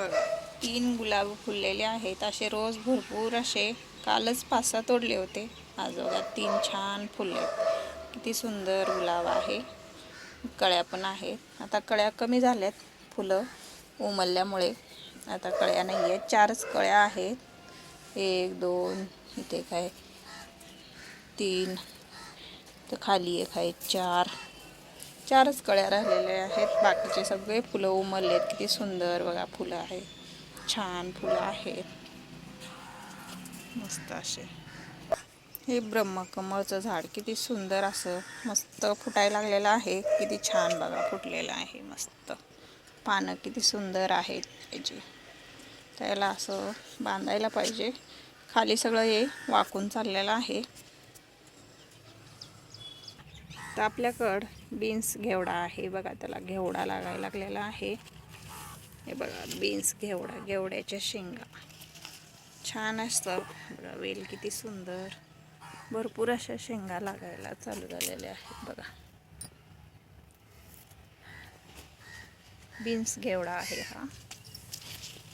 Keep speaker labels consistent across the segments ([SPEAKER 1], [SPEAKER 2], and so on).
[SPEAKER 1] बघा 3 गुलाब फुललेले आहेत. असे रोज भरपूर असे कालच 5-6 तोडले होते. आज बघा 3 छान फुलले. किती सुंदर गुलाब आहे. कळ्या पण आहेत. आता कळ्या कमी झाल्यात, फुलं उमलल्यामुळे आता कळ्या नाही आहेत. 4च कळ्या आहेत. 1 2 इथे काय 3 तर खाली एक आहे 4च कळ्या राहिलेल्या आहेत. बाकीचे सगळे फुलं उमललेत. किती सुंदर बघा फुलं आहेत. छान फुलं आहेत मस्त असे. हे ब्रह्मकमळचं झाड किती सुंदर असं मस्त फुटायला लागलेलं आहे. किती छान बघा फुटलेलं आहे मस्त. पानं किती सुंदर आहेत त्याची. त्याला असं बांधायला पाहिजे. खाली सगळं हे वाकून चाललेलं आहे. तर आपल्याकडं बीन्स घेवडा आहे बघा. त्याला घेवडा लागायला लागलेला आहे. हे बघा बीन्स घेवड्याच्या शेंगा छान असतं बघा. वेल किती सुंदर. भरपूर अशा शेंगा लागायला चालू झालेल्या आहेत बघा. बीन्स घेवडा आहे हा.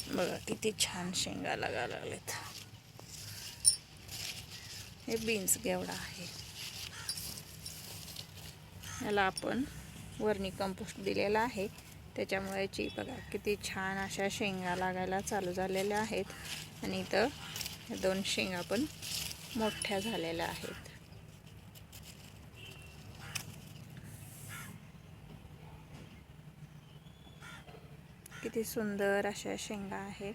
[SPEAKER 1] बघा किती छान शेंगा लागायला लागलेत. हे बीन्स घेवडा आहे. याला आपण वर्मी कंपोस्ट दिलेला आहे. त्याच्यामुळे बघा किती छान अशा शेंगा लागायला चालू झालेल्या आहेत. आणि इथं 2 शेंगा पण मोठ्या झालेल्या आहेत. किती सुंदर अशा शेंगा आहेत.